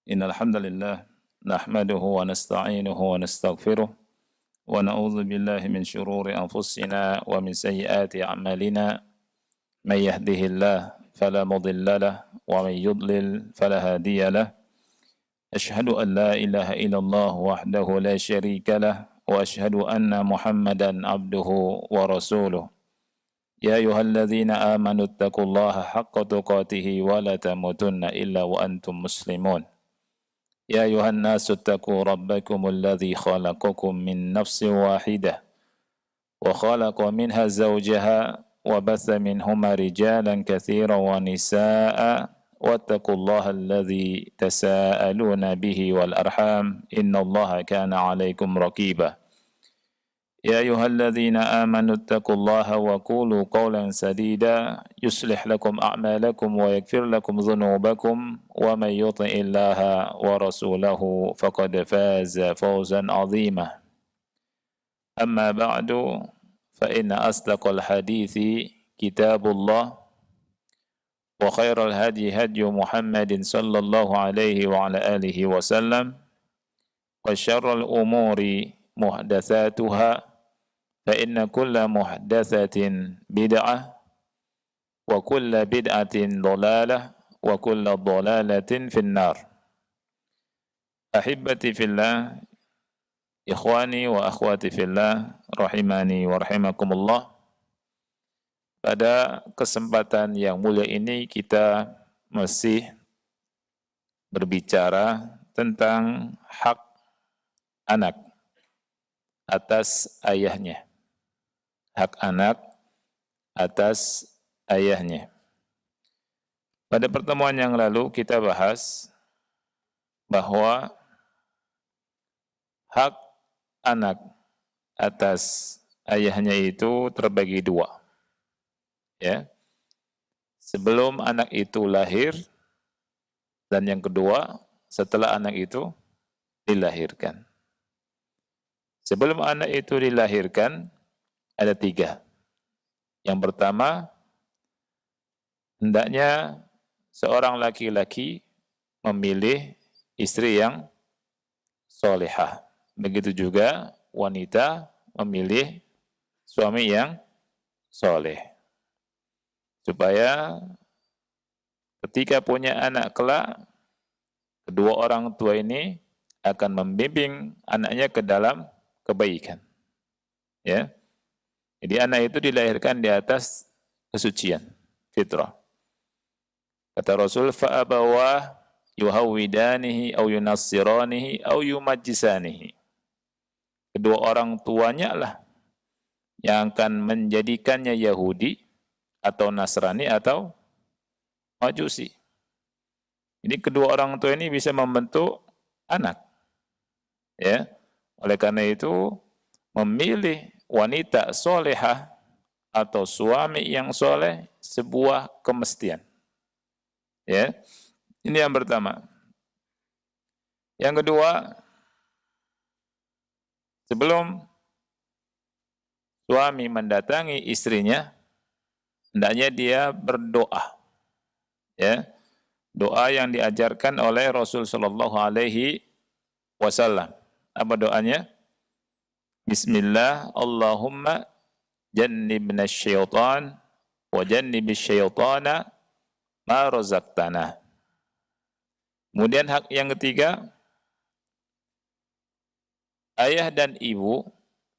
إن الحمد لله نحمده ونستعينه ونستغفره ونعوذ بالله من شرور أنفسنا ومن سيئات أعمالنا من يهده الله فلا مضل له ومن يضلل فلا هادي له أشهد أن لا إله إلا الله وحده لا شريك له وأشهد أن محمدا عبده ورسوله يا أيها الذين آمنوا اتقوا الله حق تقاته ولا تموتن إلا وأنتم مسلمون يا أيها الناس اتقوا ربكم الذي خلقكم من نفس واحدة وخلق منها زوجها وبث منهما رجالا كثيرا ونساء واتقوا الله الذي تساءلون به والأرحام إن الله كان عليكم رقيبا يا أيها الذين آمنوا اتقوا الله وقولوا قولا سديدا يصلح لكم أعمالكم ويغفر لكم ذنوبكم ومن يطع الله ورسوله فقد فاز فوزا عظيما أما بعد فإن أصدق الحديث كتاب الله وخير الهدي هدي محمد صلى الله عليه وعلى آله وسلم وشر الأمور محدثاتها فإن كل محدثة بدعة وكل بدعة ضلالة وكل ضلالة في النار أحبتي في الله إخواني وأخواتي في الله rahimani wa rahimakumullah. Pada kesempatan yang mulia ini kita masih berbicara tentang hak anak atas ayahnya. Hak anak atas ayahnya. Pada pertemuan yang lalu kita bahas bahwa hak anak atas ayahnya itu terbagi dua. Ya. Sebelum anak itu lahir dan yang kedua setelah anak itu dilahirkan. Sebelum anak itu dilahirkan ada tiga. Yang pertama, hendaknya seorang laki-laki memilih istri yang solehah. Begitu juga wanita memilih suami yang soleh. Supaya ketika punya anak kelak, kedua orang tua ini akan membimbing anaknya ke dalam kebaikan. Ya. Jadi anak itu dilahirkan di atas kesucian, fitrah. Kata Rasul, fa'abawah yuhawwidanihi au yunassiranihi au yumajjisanihi. Kedua orang tuanya lah yang akan menjadikannya Yahudi atau Nasrani atau Majusi. Jadi kedua orang tua ini bisa membentuk anak. Ya. Oleh karena itu memilih wanita solehah atau suami yang soleh sebuah kemestian. Ya, ini yang pertama. Yang kedua, sebelum suami mendatangi istrinya, hendaknya dia berdoa. Ya, doa yang diajarkan oleh Rasul Shallallahu Alaihi Wasallam. Apa doanya? Bismillah, Allahumma jannibna syaitan wa jannibis syaitana ma razaqtana. Kemudian hak yang ketiga, ayah dan ibu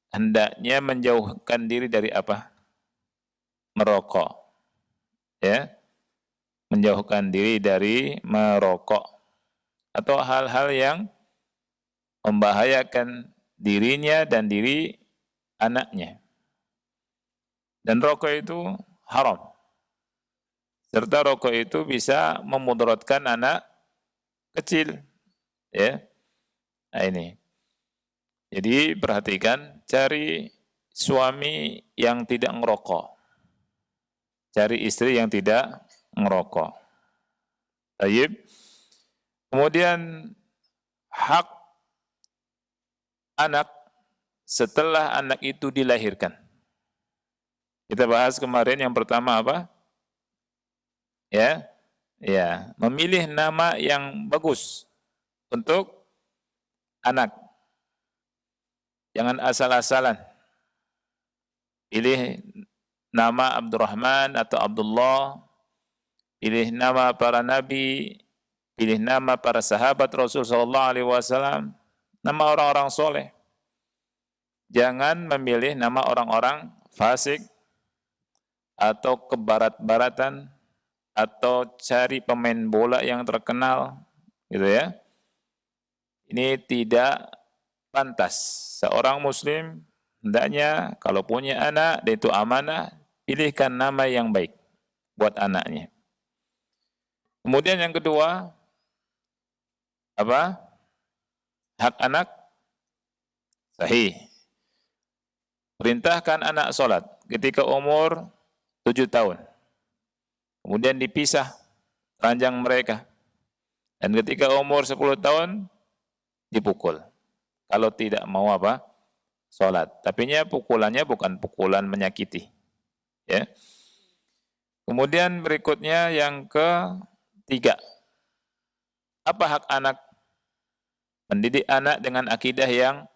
hendaknya menjauhkan diri dari apa? Merokok. Ya. Menjauhkan diri dari merokok atau hal-hal yang membahayakan dirinya dan diri anaknya. Dan rokok itu haram. Serta rokok itu bisa memudaratkan anak kecil. Ya. Nah ini. Jadi perhatikan, cari suami yang tidak ngerokok. Cari istri yang tidak ngerokok. Baik. Kemudian hak anak setelah anak itu dilahirkan. Kita bahas kemarin yang pertama apa? Ya, memilih nama yang bagus. untuk anak. Jangan asal-asalan. Pilih nama Abdurrahman atau Abdullah, pilih nama para nabi, pilih nama para sahabat Rasul sallallahu alaihi wasallam, nama orang-orang soleh. Jangan memilih nama orang-orang fasik atau kebarat-baratan atau cari pemain bola yang terkenal, gitu ya. Ini tidak pantas. Seorang muslim hendaknya kalau punya anak, dan itu amanah, pilihkan nama yang baik buat anaknya. Kemudian yang kedua, apa? Hak anak sahih. Perintahkan anak sholat ketika umur 7 tahun. Kemudian dipisah ranjang mereka. Dan ketika umur 10 tahun, dipukul. Kalau tidak mau apa? Sholat. Tapinya pukulannya bukan pukulan menyakiti. Ya. Kemudian berikutnya yang ketiga. Apa hak anak? Mendidik anak dengan akidah yang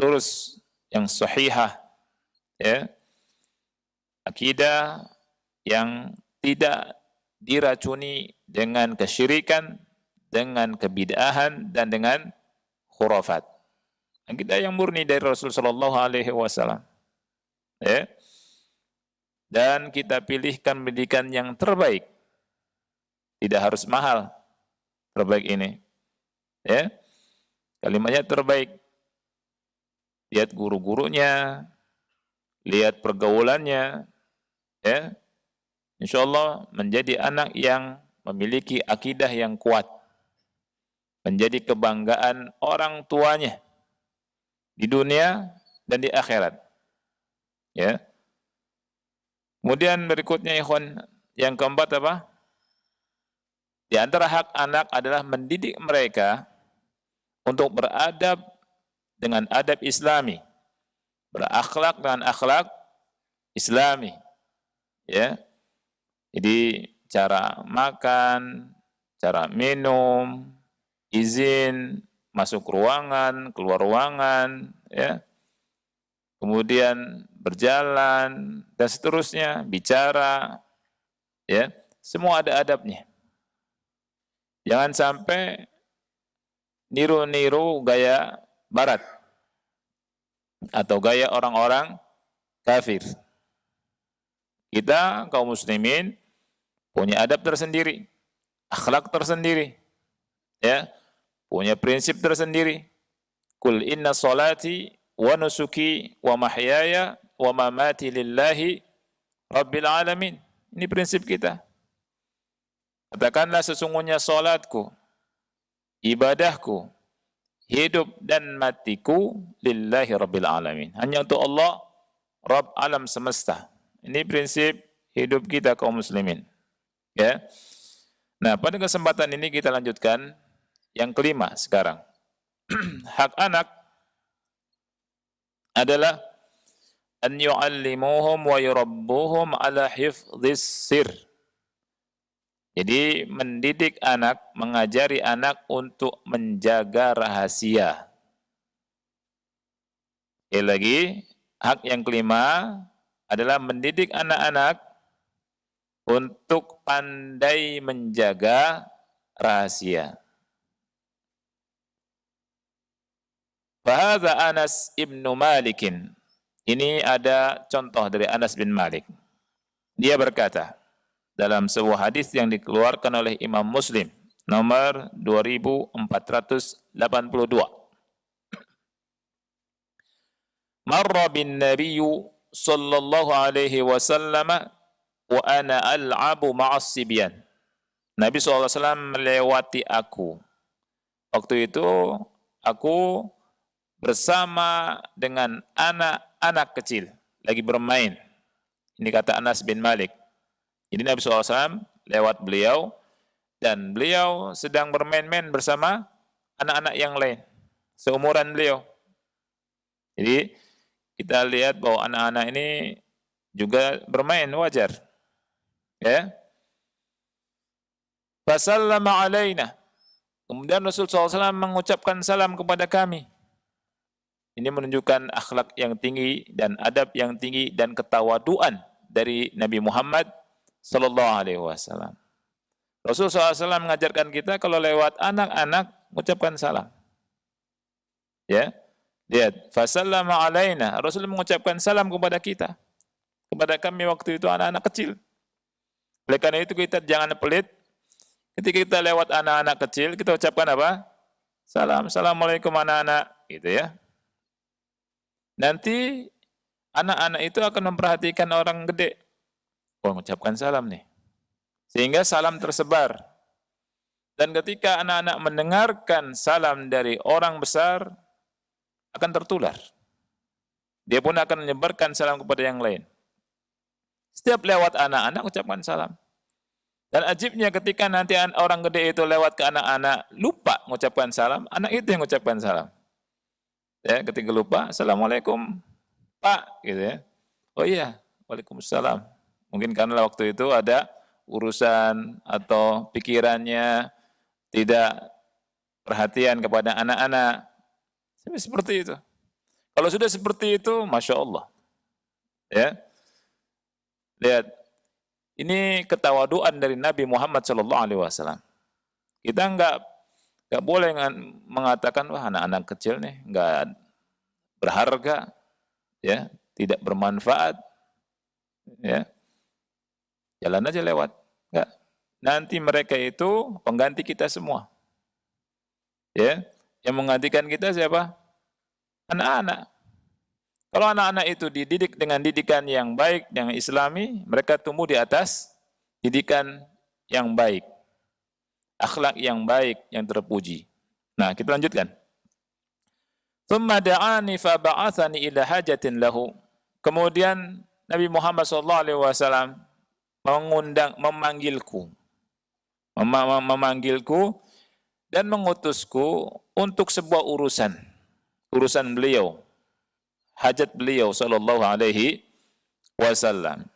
lurus, yang sahihah. Ya. Akidah yang tidak diracuni dengan kesyirikan, dengan kebid'ahan, dan dengan khurafat. Akidah yang murni dari Rasulullah sallallahu alaihi wasallam. Ya. Dan kita pilihkan pendidikan yang terbaik. Tidak harus mahal. Terbaik ini. Ya. Kalimatnya terbaik. Lihat guru-gurunya, lihat pergaulannya, ya. Insyaallah menjadi anak yang memiliki akidah yang kuat. Menjadi kebanggaan orang tuanya di dunia dan di akhirat. Ya. Kemudian berikutnya ikhwan, yang keempat apa? Di antara hak anak adalah mendidik mereka untuk beradab dengan adab Islami, berakhlak dengan akhlak Islami. Ya. Jadi cara makan, cara minum, izin masuk ruangan, keluar ruangan, ya. Kemudian berjalan dan seterusnya, bicara, ya. Semua ada adabnya. Jangan sampai niru-niru gaya barat atau gaya orang-orang kafir. Kita kaum muslimin punya adab tersendiri, akhlak tersendiri, ya, punya prinsip tersendiri. Kul inna salati wa nusuki wa mahyaya wa mamati lillahi rabbil alamin. Ini prinsip kita. Katakanlah sesungguhnya salatku, ibadahku, hidup dan matiku lillahi rabbil alamin. Hanya untuk Allah, Rabb alam semesta. Ini prinsip hidup kita kaum muslimin. Ya. Nah, pada kesempatan ini kita lanjutkan yang kelima sekarang. Hak anak adalah an yu'allimuhum wa yurabbuhum ala hifdhis sir. Jadi mendidik anak, mengajari anak untuk menjaga rahasia. Sekali lagi, hak yang kelima adalah mendidik anak-anak untuk pandai menjaga rahasia. Fahadha Anas ibnu Malikin. Ini ada contoh dari Anas bin Malik. Dia berkata dalam sebuah hadis yang dikeluarkan oleh Imam Muslim nomor 2482. Marra bin nabiyyu sallallahu alaihi wasallam wa ana al'abu ma'as sibyan. Nabi SAW melewati aku. Waktu itu aku bersama dengan anak-anak kecil lagi bermain. Ini kata Anas bin Malik. Jadi Nabi SAW lewat beliau dan beliau sedang bermain-main bersama anak-anak yang lain seumuran beliau. Jadi kita lihat bahwa anak-anak ini juga bermain, wajar. Ya. Fasallama alaina. Kemudian Rasulullah SAW mengucapkan salam kepada kami. Ini menunjukkan akhlak yang tinggi dan adab yang tinggi dan ketawaduan dari Nabi Muhammad sallallahu alaihi wasallam. Rasulullah SAW mengajarkan kita kalau lewat anak-anak mengucapkan salam. Ya. Lihat, fasallama alaina. Rasul mengucapkan salam kepada kita. Kepada kami waktu itu anak-anak kecil. Oleh karena itu kita jangan pelit. Ketika kita lewat anak-anak kecil, kita ucapkan apa? Salam, assalamualaikum anak-anak, gitu ya. Nanti anak-anak itu akan memperhatikan orang gede. Oh, mengucapkan salam nih. Sehingga salam tersebar. Dan ketika anak-anak mendengarkan salam dari orang besar, akan tertular. Dia pun akan menyebarkan salam kepada yang lain. Setiap lewat anak-anak, ucapkan salam. Dan ajibnya ketika nanti orang gede itu lewat ke anak-anak, lupa mengucapkan salam, anak itu yang mengucapkan salam. Ya, ketika lupa, assalamualaikum, Pak, gitu ya. Oh iya, waalaikumsalam. Mungkin karena waktu itu ada urusan atau pikirannya tidak perhatian kepada anak-anak. Seperti itu. Kalau sudah seperti itu, Masya Allah. Ya. Lihat, ini ketawaduan dari Nabi Muhammad SAW. Kita enggak boleh mengatakan, wah anak-anak kecil nih, enggak berharga, ya, tidak bermanfaat. Ya. Jalan aja lewat. Enggak. Nanti mereka itu pengganti kita semua. Ya. Yang menggantikan kita siapa? Anak-anak. Kalau anak-anak itu dididik dengan didikan yang baik, yang islami, mereka tumbuh di atas didikan yang baik. Akhlak yang baik, yang terpuji. Nah, kita lanjutkan. Thumma da'ani fa ba'athani ila hajatin lahu. Kemudian Nabi Muhammad SAW memanggilku dan mengutusku untuk sebuah urusan beliau, hajat beliau sallallahu alaihi wasallam.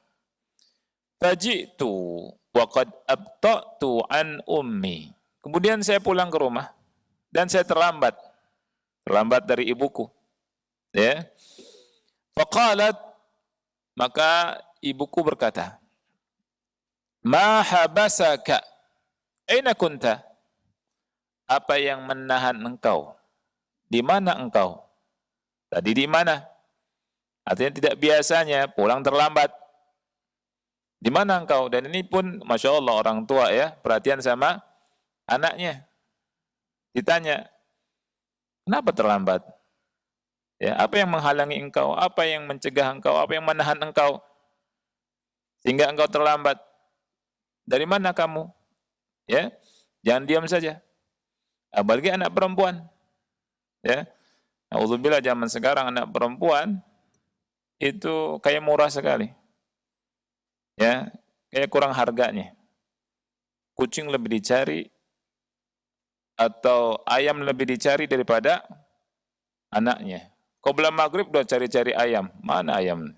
Faji'tu wa qad abta'tu an ummi. Kemudian saya pulang ke rumah dan saya terlambat dari ibuku. Ya. Faqalat, maka ibuku berkata, "Ma habasaka? Aina kunta?" Apa yang menahan engkau? Di mana engkau? Tadi di mana? Artinya tidak biasanya pulang terlambat. Di mana engkau? Dan ini pun Masya Allah orang tua ya, perhatian sama anaknya. Ditanya, kenapa terlambat? Ya, apa yang menghalangi engkau? Apa yang mencegah engkau? Apa yang menahan engkau? Sehingga engkau terlambat. Dari mana kamu? Ya, jangan diam saja. Apalagi anak perempuan. Ya. Alhamdulillah zaman sekarang anak perempuan itu kayak murah sekali. Ya, kayak kurang harganya. Kucing lebih dicari atau ayam lebih dicari daripada anaknya. Qobla maghrib udah cari-cari ayam. Mana ayam?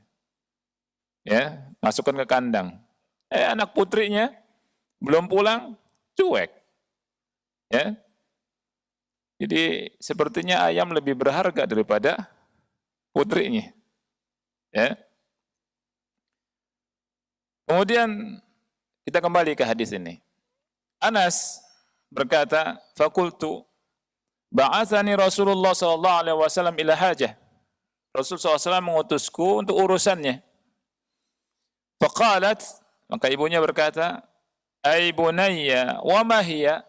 Ya, masukkan ke kandang. Anak putrinya belum pulang, cuek. Ya. Jadi sepertinya ayam lebih berharga daripada putrinya. Ya. Kemudian kita kembali ke hadis ini. Anas berkata, "Fakultu ba'athani Rasulullah sallallahu alaihi wasallam ila hajah." Rasul SAW mengutusku untuk urusannya. Faqalat, maka ibunya berkata, "Ai bunayya, wa ma hiya?"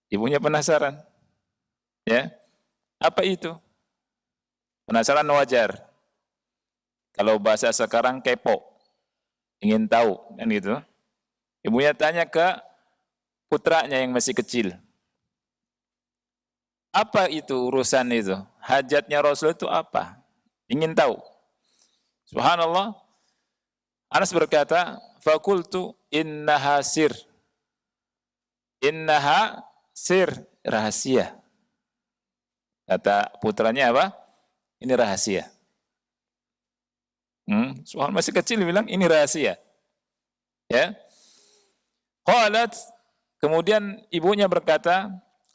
Ibunya penasaran. Ya. Apa itu? Penasaran wajar. Kalau bahasa sekarang kepo. Ingin tahu, kan gitu. Ibunya tanya ke putranya yang masih kecil. Apa itu urusan itu? Hajatnya Rasul itu apa? Ingin tahu. Subhanallah. Anas berkata, "Fakultu innaha sir." Innaha sir, rahasia. Kata putranya apa? Ini rahasia. Soal masih kecil bilang ini rahasia. Ya. Qalat, kemudian ibunya berkata,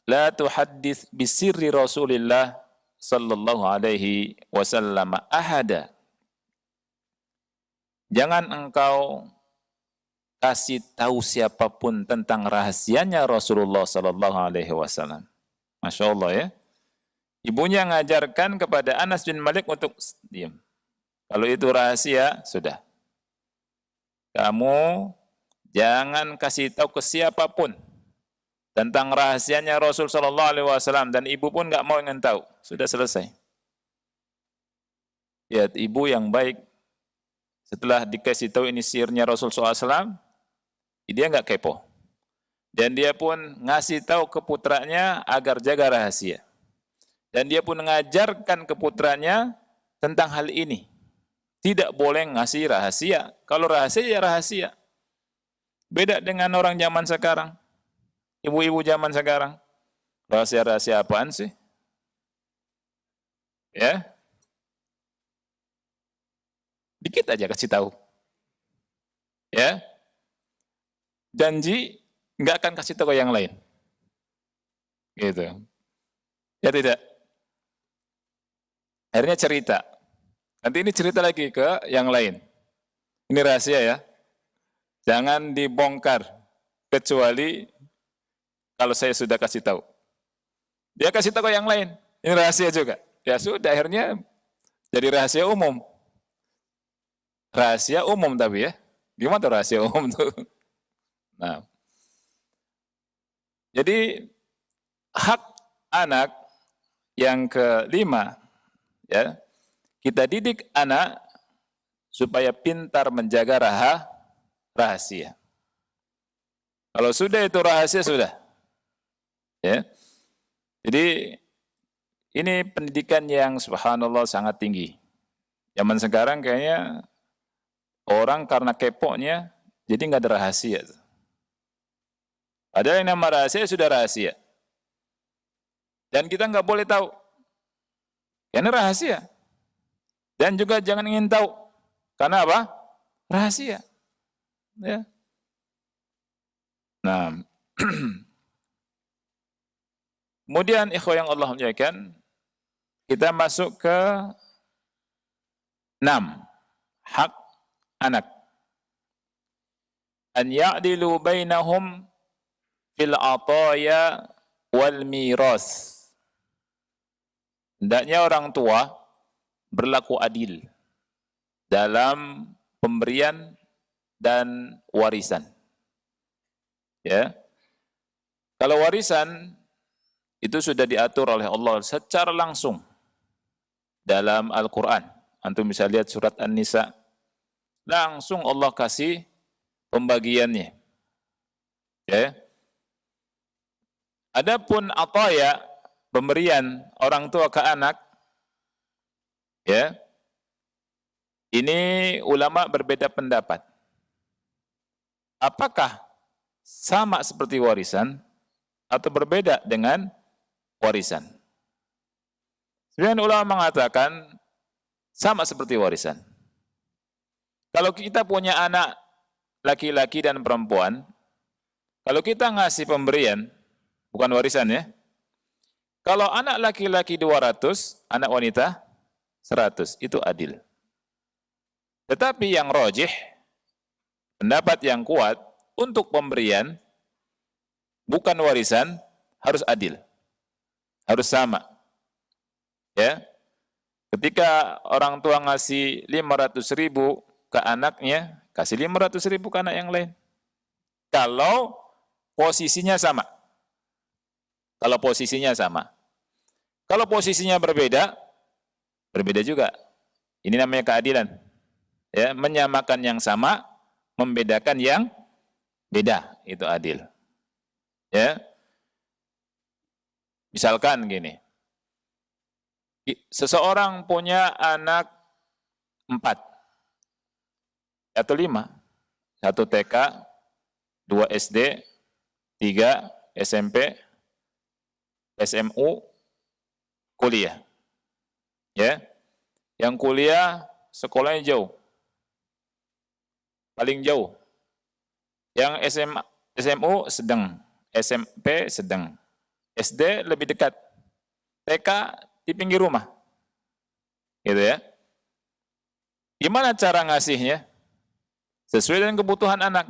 la tuhaddits bisirri Rasulillah sallallahu alaihi wasallam ahada. Jangan engkau kasih tahu siapapun tentang rahasianya Rasulullah sallallahu alaihi wasallam. Masya Allah ya. Ibunya ngajarkan kepada Anas bin Malik untuk diam. Kalau itu rahasia, sudah. Kamu jangan kasih tahu ke siapapun tentang rahasianya Rasul sallallahu alaihi wasallam, dan ibu pun nggak mau ingin tahu. Sudah selesai. Ya, ibu yang baik setelah dikasih tahu ini sirnya Rasul SAW, dia nggak kepo. Dan dia pun ngasih tahu ke putranya agar jaga rahasia. Dan dia pun mengajarkan ke putranya tentang hal ini. Tidak boleh ngasih rahasia. Kalau rahasia, ya rahasia. Beda dengan orang zaman sekarang. Ibu-ibu zaman sekarang. Rahasia-rahasia apaan sih? Ya, dikit aja kasih tahu. Ya. Janji nggak akan kasih tahu yang lain. Gitu. Ya tidak. Akhirnya cerita. Nanti ini cerita lagi ke yang lain. Ini rahasia ya. Jangan dibongkar kecuali kalau saya sudah kasih tahu. Dia kasih tahu ke yang lain. Ini rahasia juga. Ya sudah, akhirnya jadi rahasia umum. Rahasia umum tapi ya. Gimana tuh rahasia umum tuh? Nah. Jadi hak anak yang kelima, ya, kita didik anak supaya pintar menjaga rahasia. Kalau sudah itu rahasia, sudah. Ya. Jadi ini pendidikan yang subhanallah sangat tinggi. Zaman sekarang kayaknya orang karena keponya, jadi nggak ada rahasia. Padahal yang nama rahasia sudah rahasia. Dan kita nggak boleh tahu. Karena rahasia. Dan juga jangan ingin tahu. Karena apa? Rahasia. Ya. Nah, kemudian ikhwah yang Allah muliakan, kita masuk ke 6. Hak anak. An ya'dilu bainahum fil ataya wal miras. Hendaknya orang tua berlaku adil dalam pemberian dan warisan. Ya. Kalau warisan itu sudah diatur oleh Allah secara langsung dalam Al-Qur'an. Antum bisa lihat surat An-Nisa. Langsung Allah kasih pembagiannya. Ya. Adapun ataya, pemberian orang tua ke anak, ya. Ini ulama berbeda pendapat. Apakah sama seperti warisan atau berbeda dengan warisan? Sebagian ulama mengatakan sama seperti warisan. Kalau kita punya anak laki-laki dan perempuan, kalau kita ngasih pemberian, bukan warisan ya. Kalau anak laki-laki 200, anak wanita 100, itu adil. Tetapi yang rajih, pendapat yang kuat, untuk pemberian, bukan warisan, harus adil. Harus sama. Ya. Ketika orang tua ngasih 500.000 ke anaknya, kasih 500.000 ke anak yang lain. Kalau posisinya sama. Kalau posisinya sama. Kalau posisinya berbeda, berbeda juga. Ini namanya keadilan. Ya, menyamakan yang sama, membedakan yang beda, itu adil. Ya. Misalkan gini. Seseorang punya anak 4 atau 5. 1 TK, 2 SD, 3 SMP, SMU, kuliah. Ya. Yang kuliah sekolahnya jauh. Paling jauh. Yang SMU sedang, SMP sedang. SD lebih dekat, TK di pinggir rumah. Gitu ya. Gimana cara ngasihnya? Sesuai dengan kebutuhan anak.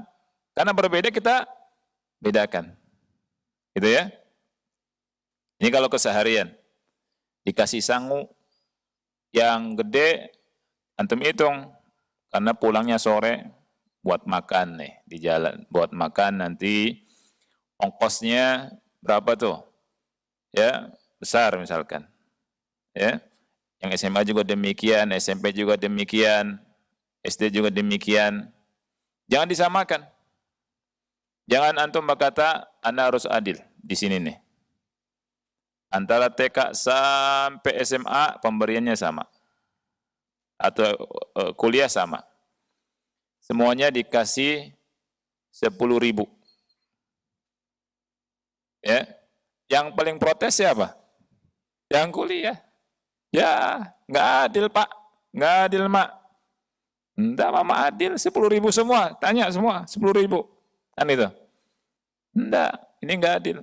Karena berbeda kita bedakan. Gitu ya. Ini kalau keseharian. Dikasih sangu yang gede, antum hitung. Karena pulangnya sore, buat makan nih di jalan. Buat makan nanti ongkosnya berapa tuh? Ya, besar misalkan. Ya. Yang SMA juga demikian, SMP juga demikian, SD juga demikian. Jangan disamakan. Jangan antum berkata, Anda harus adil di sini nih. Antara TK sampai SMA pemberiannya sama. Atau kuliah sama. Semuanya dikasih 10.000. Ya. Yang paling protes siapa? Yang kuliah. Ya, nggak adil Pak, nggak adil Mak. Enggak, Mama adil, 10.000 semua. Tanya semua, 10.000. Kan itu. Enggak, ini nggak adil.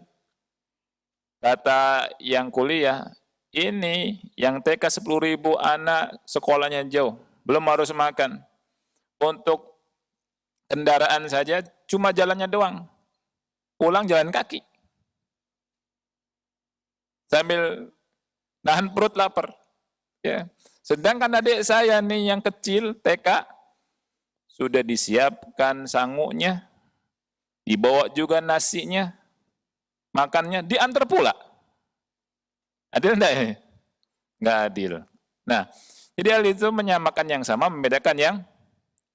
Kata yang kuliah, ini yang TK 10.000 anak sekolahnya jauh. Belum harus makan. Untuk kendaraan saja cuma jalannya doang. Pulang jalan kaki. Sambil nahan perut lapar. Ya. Sedangkan adik saya nih yang kecil TK sudah disiapkan sangunya, dibawa juga nasinya, makannya diantar pula. Adil enggak ini? Enggak adil. Nah, jadi hal itu menyamakan yang sama, membedakan yang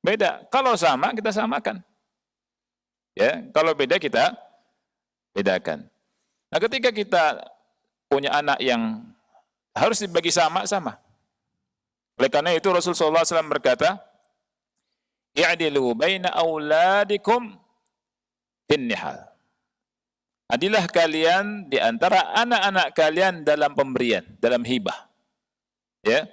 beda. Kalau sama kita samakan. Ya, kalau beda kita bedakan. Nah, ketika kita punya anak yang harus dibagi sama-sama. Oleh karena itu Rasulullah SAW berkata, "I'dilu baina auladikum bin nihal." Adilah kalian di antara anak-anak kalian dalam pemberian, dalam hibah. Ya.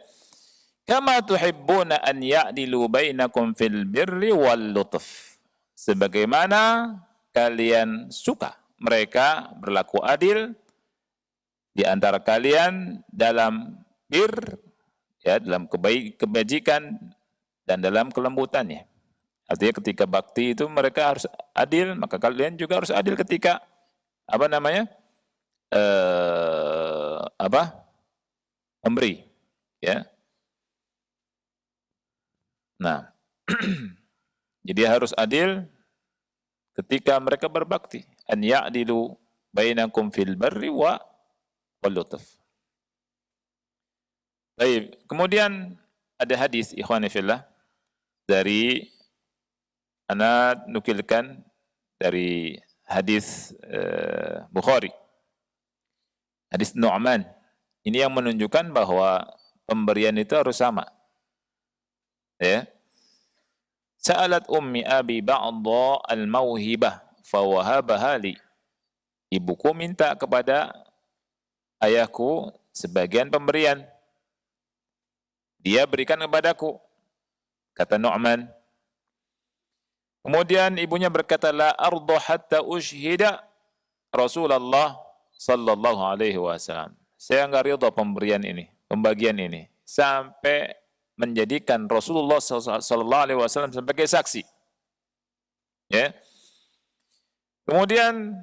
Kama tuhibbuna an ya'dilu bainakum fil birri wal lutf. Sebagaimana kalian suka mereka berlaku adil di antara kalian dalam bir, ya, dalam kebajikan dan dalam kelembutannya. Artinya ketika bakti itu mereka harus adil, maka kalian juga harus adil ketika memberi, ya. Nah, jadi harus adil ketika mereka berbakti. An ya'dilu bainakum fil barri wa wal-lutf. Baik, kemudian ada hadis ikhwani fillah dari ana nukilkan dari hadis Bukhari. Hadis Nu'man. Ini yang menunjukkan bahwa pemberian itu harus sama. Ya. Sa'alat ummi abi ba'dha al-mauhibah fawahabaha li. Ibuku minta kepada ayahku sebagian pemberian. Dia berikan kepadaku. Kata Nu'man. Kemudian ibunya berkata, la ardu hatta ushhida Rasulullah sallallahu alaihi wasallam. Saya enggak ridha pemberian ini, pembagian ini, sampai menjadikan Rasulullah sallallahu alaihi wasallam sebagai saksi. Ya. Kemudian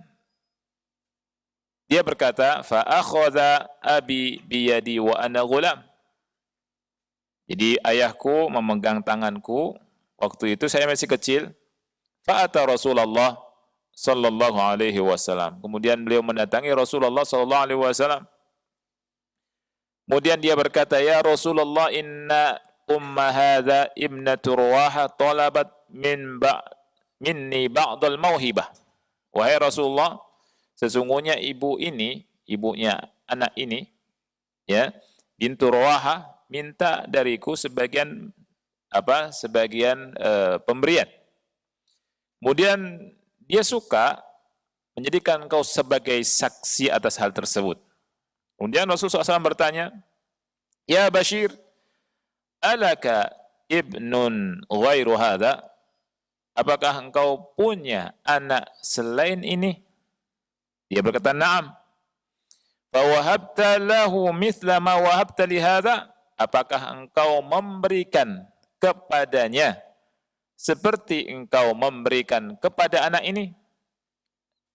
dia berkata, fa akhadha abi biyadi wa ana ghulam. Jadi ayahku memegang tanganku, waktu itu saya masih kecil. Fa'ata Rasulullah sallallahu alaihi wasallam. Kemudian beliau mendatangi Rasulullah sallallahu alaihi wasallam. Kemudian dia berkata, ya Rasulullah, inna umma hadha ibnatu Ruwaha talabat minni ba'dal mauhibah. Wahai Rasulullah, sesungguhnya ibu ini, ibunya anak ini, ya, bintu Ruwaha, minta dariku sebagian pemberian. Kemudian dia suka menjadikan engkau sebagai saksi atas hal tersebut. Kemudian Rasulullah SAW bertanya, ya Bashir, alaka ibnun ghairu hadha? Apakah engkau punya anak selain ini? Dia berkata, na'am. Fawahabta lahu mithla ma wahabta li hadza, apakah engkau memberikan kepadanya seperti engkau memberikan kepada anak ini?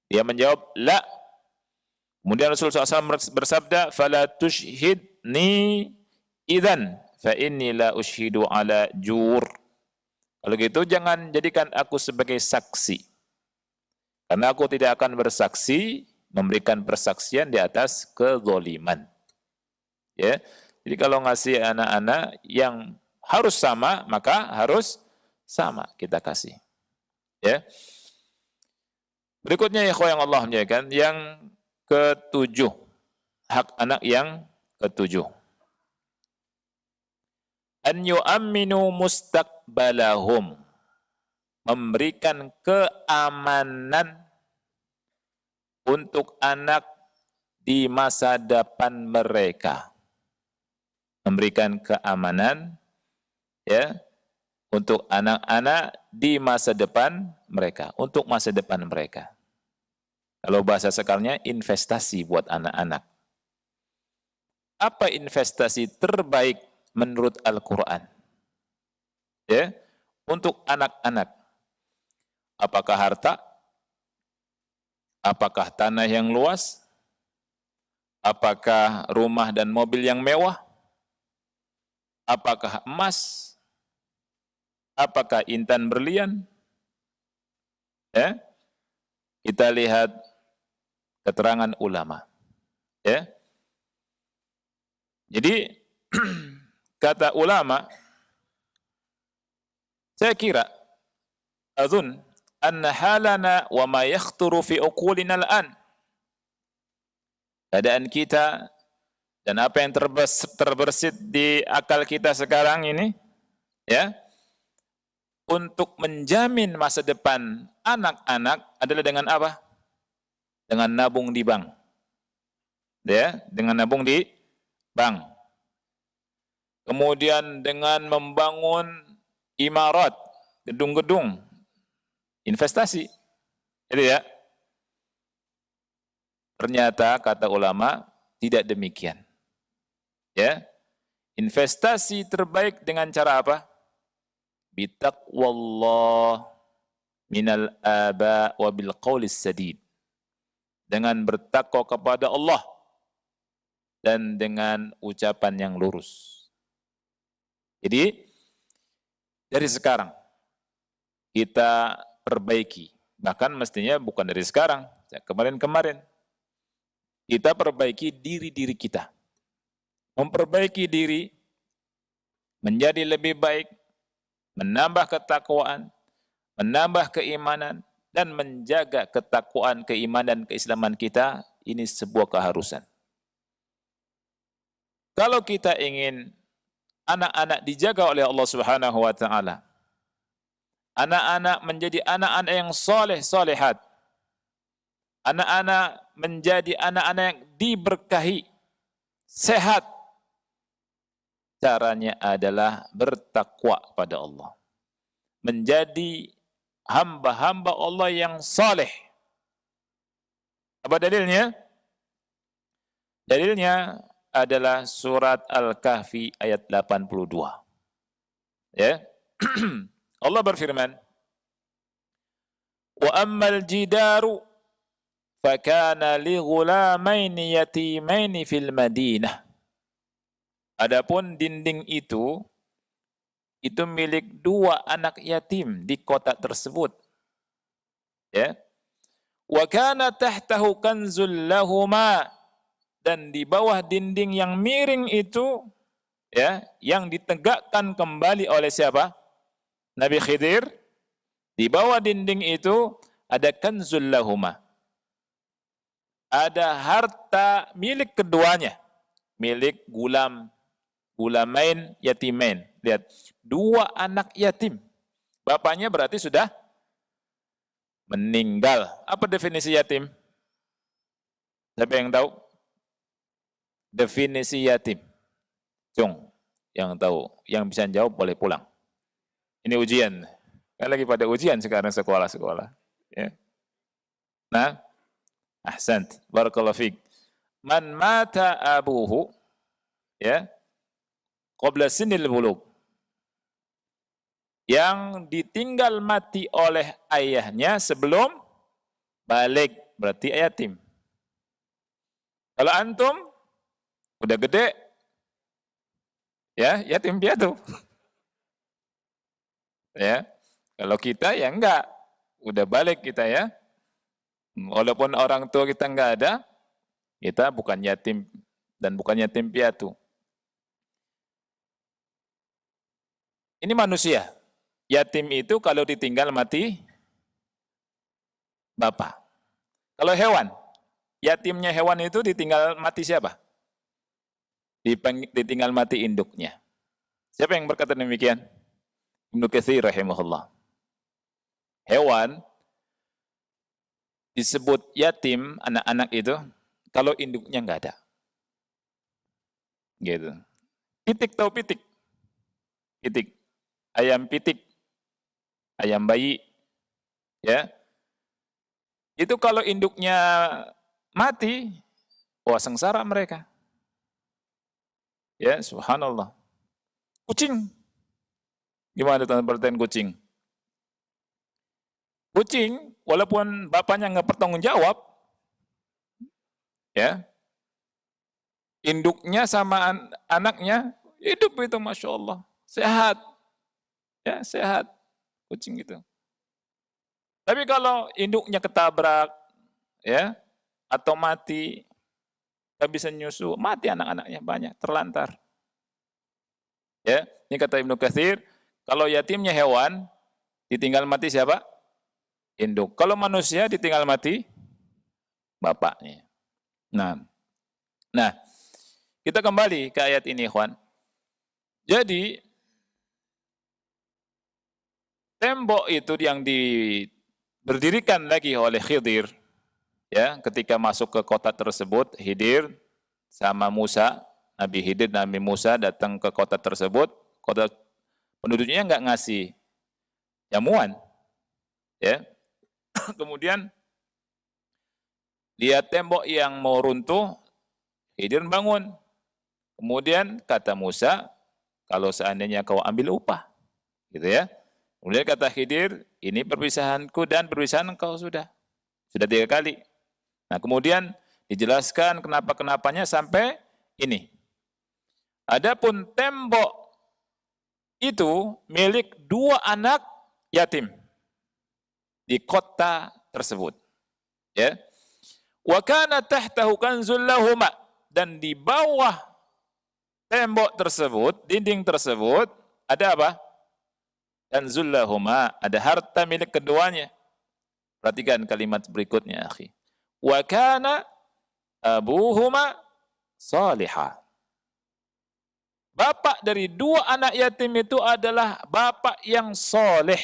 Dia menjawab, la. Kemudian Rasulullah SAW bersabda, fala tushhidni idzan fa inni la ushhidu ala jur. Kalau gitu jangan jadikan aku sebagai saksi, karena aku tidak akan bersaksi memberikan persaksian di atas kezaliman. Ya. Jadi kalau ngasih anak-anak yang harus sama, maka harus sama kita kasih. Ya. Berikutnya ya yang Allah muliakan, yang ketujuh, hak anak yang ketujuh. An yu'amminu mustaqbalahum, memberikan keamanan untuk anak di masa depan mereka. Memberikan keamanan ya untuk anak-anak di masa depan mereka, untuk masa depan mereka. Kalau bahasa sekarangnya investasi buat anak-anak. Apa investasi terbaik menurut Al-Qur'an? Ya, untuk anak-anak. Apakah harta? Apakah tanah yang luas? Apakah rumah dan mobil yang mewah? Apakah emas? Apakah intan berlian? Ya? Kita lihat keterangan ulama. Ya? Jadi kata ulama, saya kira azun anna halana wa ma yakhturu fi uqulina al-an, keadaan kita dan apa yang terbersit di akal kita sekarang ini ya, untuk menjamin masa depan anak-anak adalah dengan apa? Dengan nabung di bank. Ya, dengan nabung di bank. Kemudian dengan membangun imarat, gedung-gedung, investasi. Itu ya. Ternyata kata ulama tidak demikian. Ya. Investasi terbaik dengan cara apa? Bitaqwallah minal aba wa bil qawlis sadid. Dengan bertakwa kepada Allah dan dengan ucapan yang lurus. Jadi dari sekarang kita perbaiki, bahkan mestinya bukan dari sekarang, kemarin-kemarin kita perbaiki diri-diri kita, memperbaiki diri menjadi lebih baik, menambah ketakwaan, menambah keimanan, dan menjaga ketakwaan, keimanan, keislaman kita, ini sebuah keharusan. Kalau kita ingin anak-anak dijaga oleh Allah Subhanahu wa taala, anak-anak menjadi anak-anak yang soleh, solehat, anak-anak menjadi anak-anak yang diberkahi, sehat, caranya adalah bertakwa pada Allah. Menjadi hamba-hamba Allah yang saleh. Apa dalilnya? Dalilnya adalah surat Al-Kahfi ayat 82. Ya. Allah berfirman, "Wa ammal jidaru fakana li ghulamaini yatimaini fil Madinah." Adapun dinding itu milik dua anak yatim di kota tersebut. Ya. Wa kana tahtahu kanzul lahuma, dan di bawah dinding yang miring itu ya, yang ditegakkan kembali oleh siapa? Nabi Khidir. Di bawah dinding itu ada kanzul lahuma. Ada harta milik keduanya, milik gulamain yatimain. Lihat, dua anak yatim. Bapaknya berarti sudah meninggal. Apa definisi yatim? Siapa yang tahu? Definisi yatim. Cung, yang tahu, yang bisa jawab boleh pulang. Ini ujian. Kan lagi pada ujian sekarang sekolah-sekolah. Ya. Nah, ahsant, barakallahu fiik. man mata abuhu, ya, qabla sinil bulugh, yang ditinggal mati oleh ayahnya sebelum balik, berarti yatim. Kalau antum udah gede, ya yatim piatu. Ya, kalau kita ya enggak, udah balik kita ya. Walaupun orang tua kita enggak ada, kita bukan yatim dan bukan yatim piatu. Ini manusia. Yatim itu kalau ditinggal mati bapak. Kalau hewan, yatimnya hewan itu ditinggal mati siapa? Ditinggal mati induknya. Siapa yang berkata demikian? Ibnu Katsir rahimahullah. Hewan disebut yatim, anak-anak itu, kalau induknya enggak ada. Gitu. Pitik, tahu pitik? Pitik. Ayam pitik. Ayam bayi. Ya. Itu kalau induknya mati, wah sengsara mereka. Ya, subhanallah. Kucing. Gimana tentang perhatian kucing? Kucing, walaupun bapaknya nggak bertanggung jawab, ya, induknya sama anaknya hidup itu, masya Allah, sehat, ya sehat kucing itu. Tapi kalau induknya ketabrak, ya, atau mati, nggak bisa nyusu, mati anak-anaknya banyak, terlantar. Ya, ini kata Ibnu Katsir. Kalau yatimnya hewan, ditinggal mati siapa? Induk. Kalau manusia ditinggal mati bapaknya. Nah, kita kembali ke ayat ini, ikhwan. Jadi, tembok itu yang berdirikan lagi oleh Khidir, ya, ketika masuk ke kota tersebut, Khidir sama Musa, Nabi Khidir, Nabi Musa datang ke kota tersebut, kota penduduknya nggak ngasih jamuan, ya. Kemudian lihat tembok yang mau runtuh, Khidir bangun. Kemudian kata Musa, kalau seandainya kau ambil upah, gitu ya. Kemudian kata Khidir, ini perpisahanku dan perpisahan engkau sudah 3 kali. Nah, kemudian dijelaskan kenapa-kenapanya sampai ini. Adapun tembok itu milik 2 anak yatim di kota tersebut. Ya. Wa kana tahtahu kanzul lahuma, dan di bawah tembok tersebut, dinding tersebut, ada apa? Kanzul lahuma, ada harta milik keduanya. Perhatikan kalimat berikutnya, akhi. Wa kana abuhuma salihah. Bapak dari 2 anak yatim itu adalah bapak yang soleh.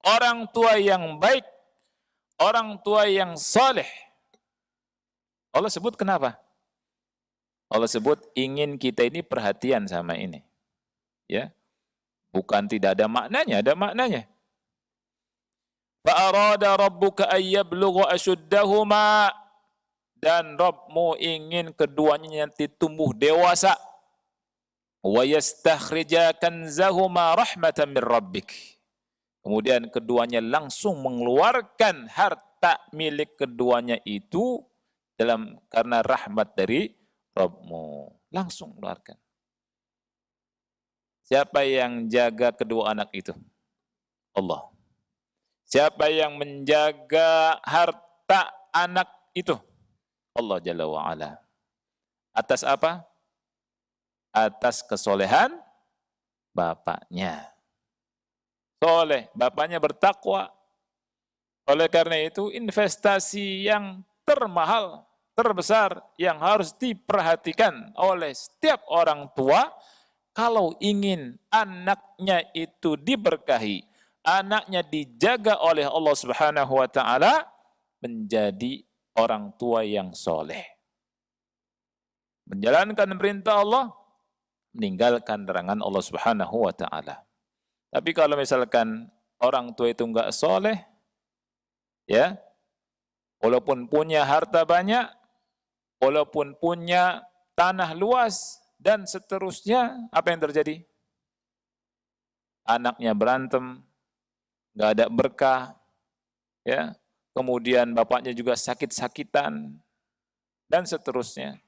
Orang tua yang baik. Orang tua yang soleh. Allah sebut kenapa? Allah sebut ingin kita ini perhatian sama ini. Ya. Bukan tidak ada maknanya, ada maknanya. Fa'arada rabbuka ayyablugha ashuddahuma, dan Rabbmu ingin keduanya nanti tumbuh dewasa. Wa yastakhrija kanzahuma rahmatan min rabbik. Kemudian keduanya langsung mengeluarkan harta milik keduanya itu karena rahmat dari Rabbmu. Langsung keluarkan. Siapa yang jaga kedua anak itu? Allah. Siapa yang menjaga harta anak itu? Allah Jalla wa'ala. Atas apa? Atas kesolehan bapaknya. Soleh, bapaknya bertakwa. Oleh karena itu, investasi yang termahal, terbesar, yang harus diperhatikan oleh setiap orang tua, kalau ingin anaknya itu diberkahi, anaknya dijaga oleh Allah Subhanahu wa taala, menjadi orang tua yang soleh. Menjalankan perintah Allah, meninggalkan larangan Allah Subhanahu wa taala. Tapi kalau misalkan orang tua itu enggak soleh, ya, walaupun punya harta banyak, walaupun punya tanah luas dan seterusnya, apa yang terjadi? Anaknya berantem, nggak ada berkah, ya. Kemudian bapaknya juga sakit-sakitan dan seterusnya.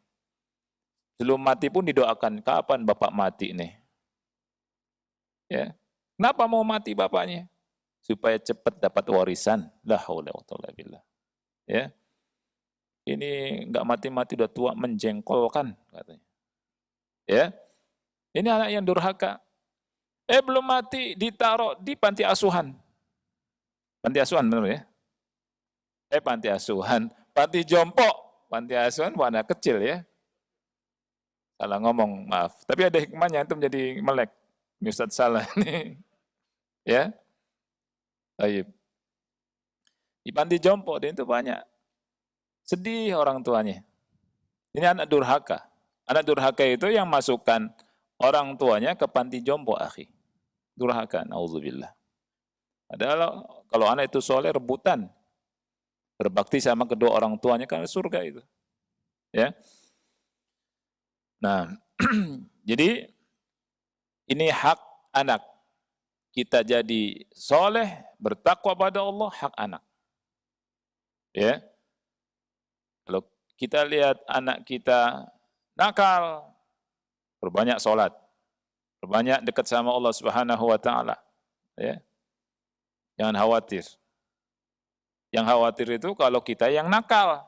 Sebelum mati pun didoakan, kapan bapak mati nih? Ya. Kenapa mau mati bapaknya? Supaya cepat dapat warisan. La haula wa quwwata illa billah. Ya. Ini enggak mati-mati udah tua menjengkolkan katanya. Ya. Ini anak yang durhaka. Belum mati ditaruh di panti asuhan. Panti asuhan benar ya? Panti asuhan, panti jompo, panti asuhan warna kecil ya. Salah ngomong, maaf. Tapi ada hikmahnya itu menjadi melek. Ustaz salah nih. Ya. Baik. Di panti jompo dan itu banyak. Sedih orang tuanya. Ini anak durhaka. Anak durhaka itu yang masukkan orang tuanya ke panti jompo, akhi. Durhaka, naudzubillah. Padahal kalau anak itu soleh rebutan. Berbakti sama kedua orang tuanya kan surga itu. Ya. Nah, jadi ini hak anak. Kita jadi soleh, bertakwa pada Allah, hak anak. Ya. Kalau kita lihat anak kita nakal, berbanyak sholat, berbanyak dekat sama Allah Subhanahu wa taala, ya. Jangan khawatir. Yang khawatir itu kalau kita yang nakal.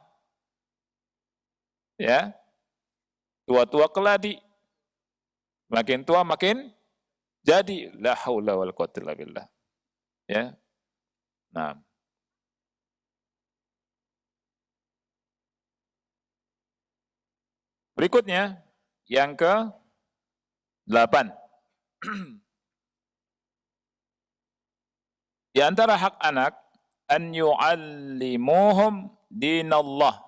Ya. Tua-tua keladi. Makin tua makin jadi la haula wal quwwata illa billah. Ya. Nah. Berikutnya yang ke-8. Di antara hak anak an yu'allimuhum dinallah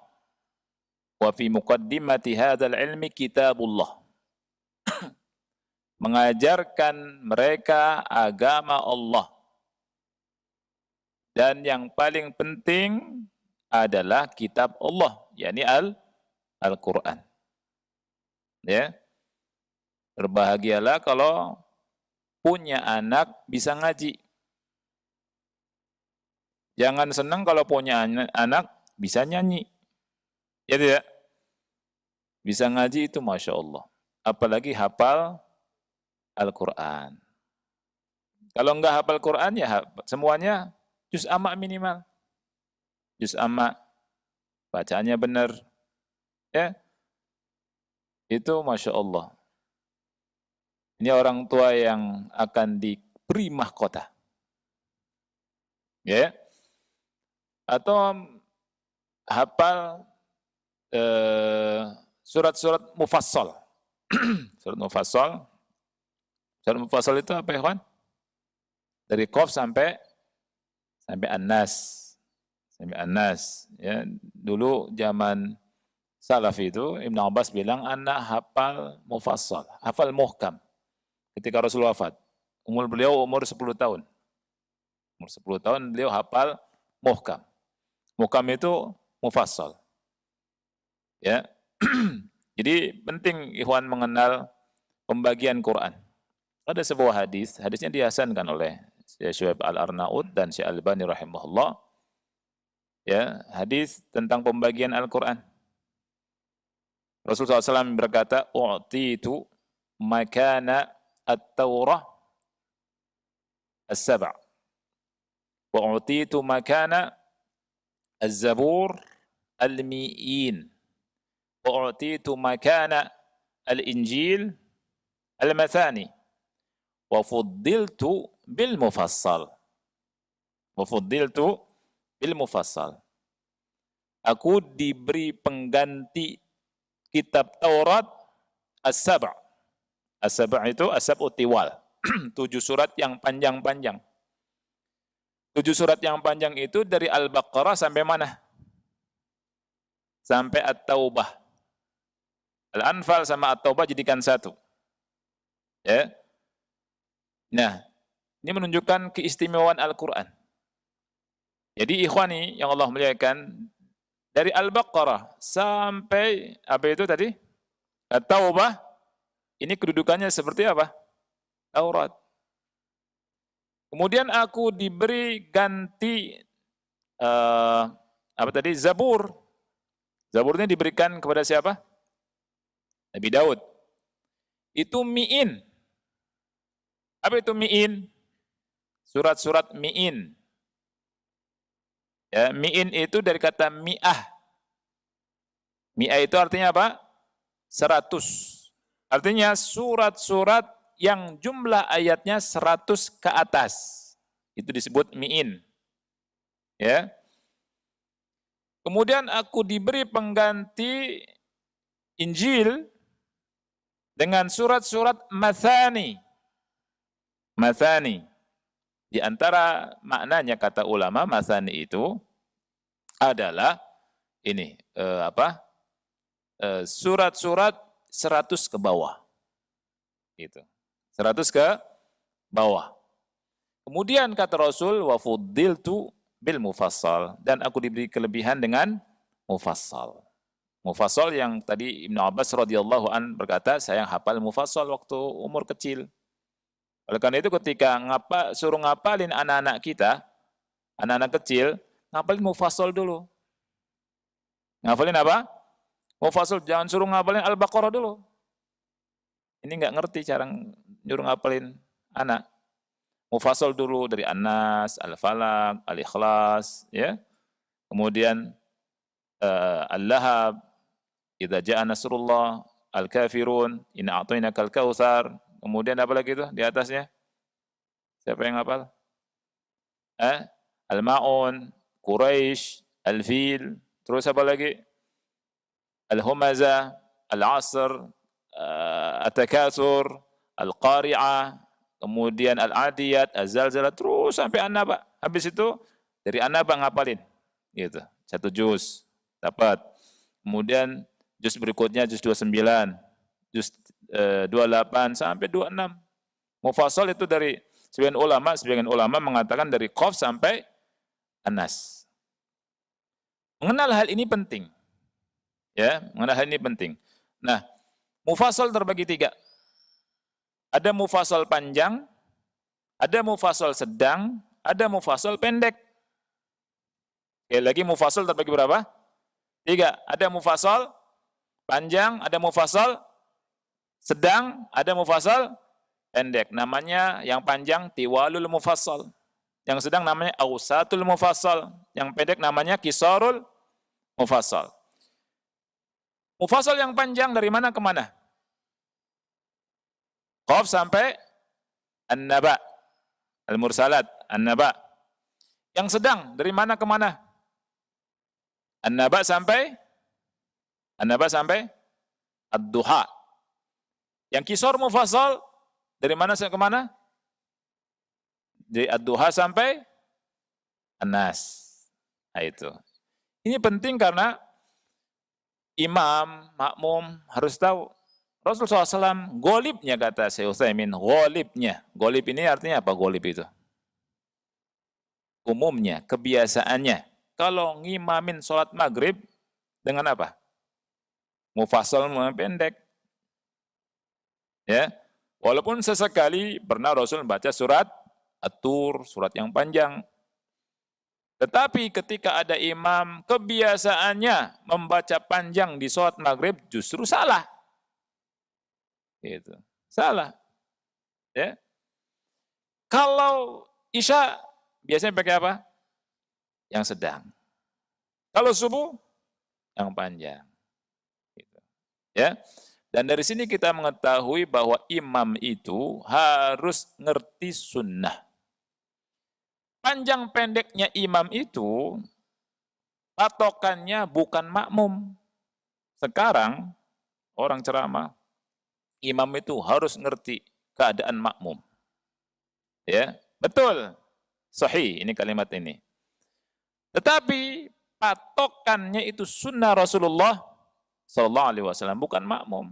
wa fi muqaddimati hadzal ilmi kitabullah. Mengajarkan mereka agama Allah. Dan yang paling penting adalah kitab Allah, yakni Al-Qur'an. Ya. Berbahagialah kalau punya anak bisa ngaji. Jangan senang kalau punya anak bisa nyanyi. Ya tidak? Bisa ngaji itu Masya Allah. Apalagi hafal Al-Quran. Kalau enggak hafal Quran ya semuanya juz amma minimal. Juz amma, bacaannya benar. Ya, itu Masya Allah. Ini orang tua yang akan diberi mahkota. Ya, atau hafal surat-surat mufassal. Surat mufassal. Surat mufassal itu apa ya, kawan? Dari Qaf sampai An-Nas. Sampai An-Nas. Ya, dulu zaman salaf itu Ibn Abbas bilang anak hafal mufassal, hafal muhkam. Ketika Rasul wafat, beliau umur 10 tahun. Umur 10 tahun beliau hafal muhkam. Muhkam itu mufassal. Ya. Jadi penting ikhwan mengenal pembagian Quran. Ada sebuah hadisnya dihasankan oleh Syekh Al-Arnaud dan Syekh Al-Albani rahimahullah. Ya, hadis tentang pembagian Al-Quran. Rasulullah SAW berkata, "U'titu makana at-Taurah as-sab', wa u'titu makana az-Zabur al-mi'in, wa u'titu makana al-Injil al-mathani, wa fuddiltu bil mufassal." Wa fuddiltu bil mufassal. Aku diberi pengganti kitab Taurat as-sab'. As-sab' itu as-sab'u tiwal. 7 surat yang panjang-panjang. 7 surat yang panjang itu dari Al-Baqarah sampai mana? Sampai At-Taubah. Al-Anfal sama At-Taubah jadikan satu. Ya. Nah, ini menunjukkan keistimewaan Al-Quran. Jadi ikhwani yang Allah muliakan, Dari Al-Baqarah sampai apa itu tadi? At-Taubah, ini kedudukannya seperti apa? Taurat. Kemudian aku diberi ganti apa tadi? Zabur. Zaburnya diberikan kepada siapa? Nabi Daud. Itu mi'in. Apa itu mi'in? Surat-surat mi'in. Ya, mi'in itu dari kata mi'ah. Mi'ah itu artinya apa? 100. Artinya surat-surat yang jumlah ayatnya 100 ke atas. Itu disebut mi'in. Ya. Kemudian aku diberi pengganti Injil dengan surat-surat mathani. Mathani. Di antara maknanya kata ulama, mathani itu adalah ini surat-surat 100 ke bawah. Gitu. 100 ke bawah. Kemudian kata Rasul, wa fuddiltu bil mufassal, dan aku diberi kelebihan dengan mufassal. Mufassal yang tadi Ibnu Abbas radhiyallahu an berkata, saya hafal mufassal waktu umur kecil. Oleh karena itu ketika suruh ngapalin anak-anak kita, anak-anak kecil, ngapalin mufassal dulu. Ngapalin apa? Mufassal, jangan suruh ngapalin Al-Baqarah dulu. Ini nggak ngerti cara nyuruh ngapalin anak. Mufassal dulu dari An-Nas, Al-Falaq, Al-Ikhlas, ya. Kemudian Al-Lahab, Idza Jaa Nasrullah, Al-Kafirun, Inna A'tainakal Kautsar. Kemudian apa lagi itu di atasnya? Siapa yang hafal? Al-Ma'un, Quraisy, Al-Fil, terus apa lagi? Al-Humazah, Al-Asr, At-Takatsur, Al-Qari'ah, kemudian Al-Adiyat, Az-Zalzalah, terus sampai An-Naba. Habis itu dari An-Naba ngapalin. Gitu. 1 juz dapat. Kemudian juz berikutnya juz 29, juz 28 sampai 26. Mufassal itu dari sebagian ulama mengatakan dari Qaf sampai An-Nas. Mengenal hal ini penting. Ya, mengenal hal ini penting. Nah, mufassal terbagi 3. Ada mufassal panjang, ada mufassal sedang, ada mufassal pendek. Sekali lagi mufassal terbagi berapa? 3. Ada mufassal panjang, ada mufassal sedang, ada mufassal pendek. Namanya yang panjang tiwalul mufassal. Yang sedang namanya awsatul mufassal. Yang pendek namanya qisarul mufassal. Mufassal yang panjang dari mana ke mana? Qaf sampai An-Naba. Al-Mursalat, An-Naba. Yang sedang dari mana ke mana? An-Naba sampai Ad-Duha. Yang qisar mufassal dari mana ke mana? Dari Ad-Duha sampai An-Nas. Nah, itu. Ini penting karena imam, makmum harus tahu. Rasulullah SAW golibnya, kata Syekh Utsaimin, golibnya. Golib ini artinya apa golib itu? Umumnya, kebiasaannya. Kalau ngimamin sholat maghrib dengan apa? Mufassal pendek. Ya, walaupun sesekali pernah Rasul membaca surat At-Tur, surat yang panjang. Tetapi ketika ada imam, kebiasaannya membaca panjang di sholat maghrib justru salah. Gitu. Salah. Ya. Kalau Isya biasanya pakai apa? Yang sedang. Kalau subuh, yang panjang. Gitu. Ya. Dan dari sini kita mengetahui bahwa imam itu harus ngerti sunnah. Panjang pendeknya imam itu patokannya bukan makmum. Sekarang orang ceramah, imam itu harus ngerti keadaan makmum. Ya, betul. Sahih ini kalimat ini. Tetapi patokannya itu sunnah Rasulullah sallallahu alaihi wasallam, bukan makmum.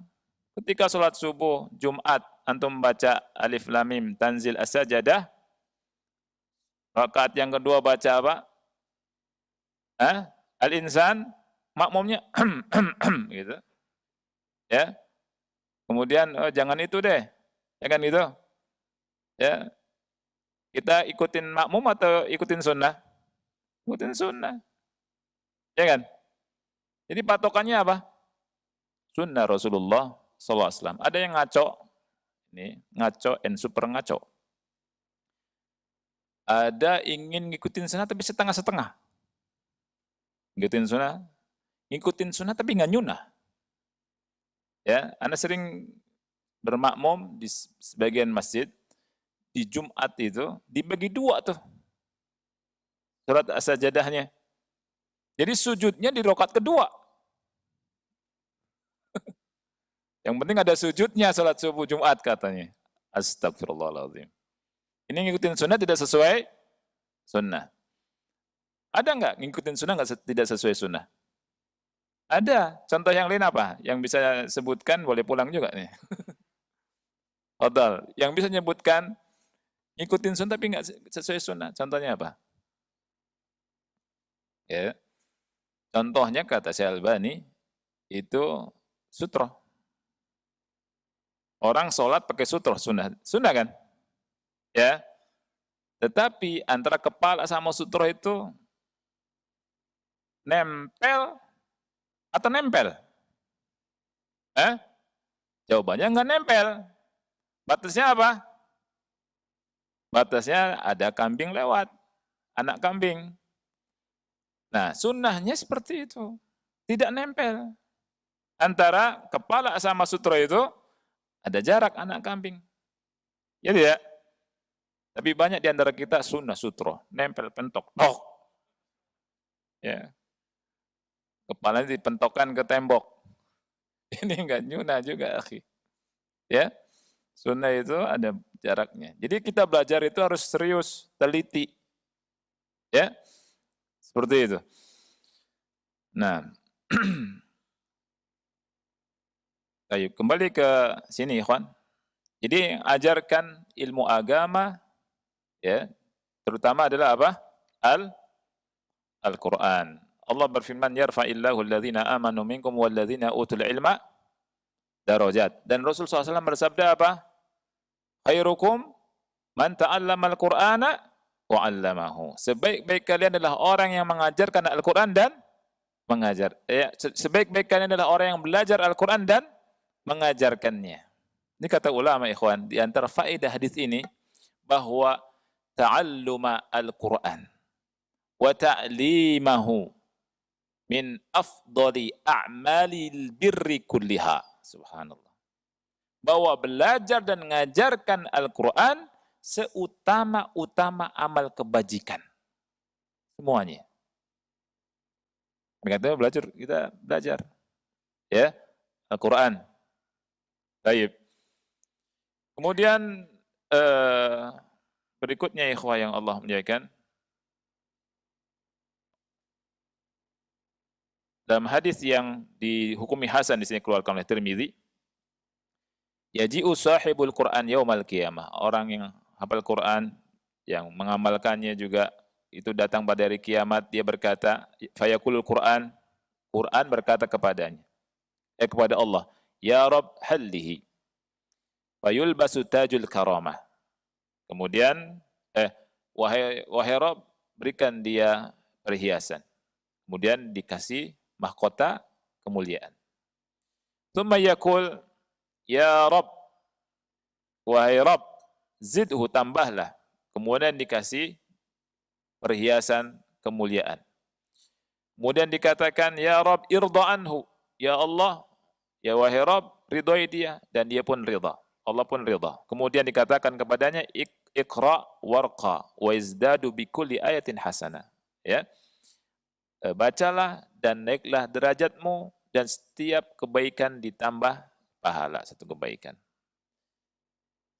Ketika sholat subuh Jumat antum baca Alif Lam Mim Tanzil As-Sajdah, rakaat yang kedua baca apa? Al-Insan, makmumnya gitu. Ya. Kemudian jangan itu deh. Ya kan gitu. Ya. Kita ikutin makmum atau ikutin sunnah? Ikutin sunnah. Ya kan? Jadi patokannya apa? Sunnah Rasulullah SAW. Ada yang ngaco, ini ngaco and super ngaco. Ada ingin ngikutin sunnah tapi setengah-setengah. Ngikutin sunnah tapi nggak nyunah. Ya, Anda sering bermakmum di sebagian masjid, di Jumat itu dibagi dua tuh surat as-sajadahnya. Jadi sujudnya di rakaat kedua. Yang penting ada sujudnya salat subuh Jumat katanya. Astagfirullahaladzim. Ini ngikutin sunnah tidak sesuai sunnah. Ada nggak ngikutin sunnah nggak tidak sesuai sunnah? Ada. Contoh yang lain apa? Yang bisa sebutkan boleh pulang juga nih. Total. Yang bisa nyebutkan ngikutin sunnah tapi nggak sesuai sunnah. Contohnya apa? Ya. Contohnya kata Syekh Albani itu sutroh. Orang sholat pakai sutroh, sunnah kan? Ya. Tetapi antara kepala sama sutroh itu nempel atau nempel? Jawabannya nggak nempel. Batasnya apa? Batasnya ada kambing lewat, anak kambing. Nah, sunnahnya seperti itu. Tidak nempel. Antara kepala sama sutroh itu ada jarak anak kambing. Ya tidak? Tapi banyak di antara kita sunnah sutroh, nempel pentok, tok. Ya. Kepalanya dipentokkan ke tembok. Ini enggak nyunah juga, akhi. Ya. Sunnah itu ada jaraknya. Jadi kita belajar itu harus serius, teliti. Ya. Seperti itu. Nah, ayo kembali ke sini, ikhwan. Jadi ajarkan ilmu agama, ya, terutama adalah apa? Al-Quran. Allah berfirman, yarfa'illahu alladhina amanu minkum walladhina utul ilma darajat. Dan Rasul SAW bersabda apa? Khairukum man ta'allama al-Qur'ana wa 'allamahu. Sebaik-baik kalian adalah orang yang mengajarkan Al-Qur'an dan mengajar. Sebaik-baik kalian adalah orang yang belajar Al-Qur'an dan mengajarkannya. Ini kata ulama, ikhwan, di antara faedah hadis ini bahwa ta'alluma Al-Qur'an wa ta'limahu min afdali a'malil birri kulliha. Subhanallah. Bahwa belajar dan mengajarkan Al-Quran seutama-utama amal kebajikan. Semuanya. Berkata belajar, kita belajar. Ya, Al-Quran. Baik. Kemudian berikutnya ikhwah yang Allah muliakan. Dalam hadis yang dihukumi hasan di sini keluarkan oleh Tirmidzi, yaji'u sahibul Qur'an yaumal qiyamah. Orang yang hafal Quran, yang mengamalkannya juga itu datang pada hari kiamat, dia berkata, fayaqulul Qur'an, Quran berkata kepadanya, kepada Allah, ya Rabb hallihi, fayulbasu tajul karamah. Kemudian, wahai Rabb, berikan dia perhiasan. Kemudian dikasih mahkota kemuliaan. Tsumma yaqul, ya Rabb, wahai Rabb, zidhu, tambahlah. Kemudian dikasih perhiasan kemuliaan. Kemudian dikatakan, ya Rabb, irda anhu. Ya Allah, ya wahai Rabb, ridhoi dia. Dan dia pun ridha. Allah pun ridha. Kemudian dikatakan kepadanya, iqra warqa wa izdadu bikulli ayatin hasanah. Ya. Bacalah dan naiklah derajatmu, dan setiap kebaikan ditambah pahala satu kebaikan.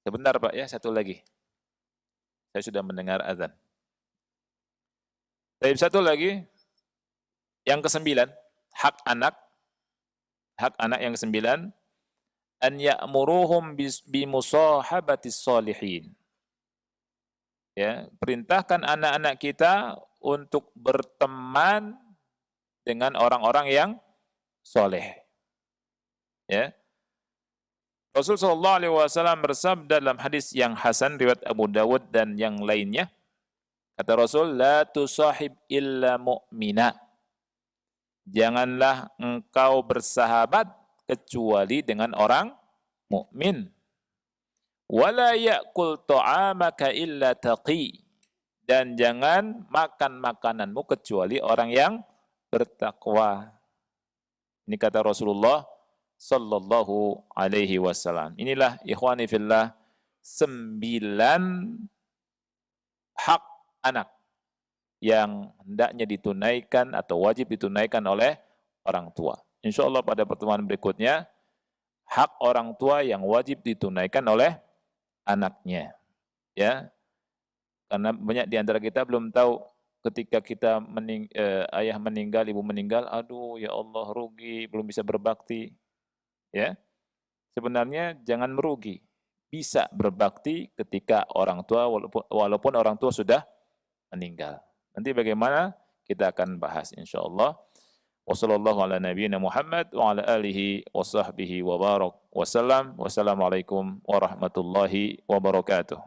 Sebentar Pak ya, satu lagi. Saya sudah mendengar azan. Baik, satu lagi. Yang ke-9, hak anak. Hak anak yang ke-9, an ya'muruhum bimusahabatis sholihin. Ya, perintahkan anak-anak kita untuk berteman dengan orang-orang yang soleh. Ya. Rasul sallallahu alaihi wasallam bersabda dalam hadis yang hasan riwayat Abu Dawud dan yang lainnya, kata Rasul, la tusahib illa mu'mina. Janganlah engkau bersahabat kecuali dengan orang mukmin. Wala ya'kul ta'amaka illa taqi. Dan jangan makan makananmu kecuali orang yang bertakwa. Ini kata Rasulullah sallallahu alaihi wasallam. Inilah ikhwani fillah 9 hak anak yang hendaknya ditunaikan atau wajib ditunaikan oleh orang tua. Insyaallah pada pertemuan berikutnya hak orang tua yang wajib ditunaikan oleh anaknya. Ya. Karena banyak di antara kita belum tahu ketika kita ayah meninggal, ibu meninggal, aduh ya Allah rugi, belum bisa berbakti. Ya. Sebenarnya jangan merugi. Bisa berbakti ketika orang tua walaupun orang tua sudah meninggal. Nanti bagaimana kita akan bahas insyaallah. Wassallallahu ala nabiyyina Muhammad wa ala alihi wa sahbihi wa barak wasallam. Wassalamualaikum warahmatullahi wabarakatuh.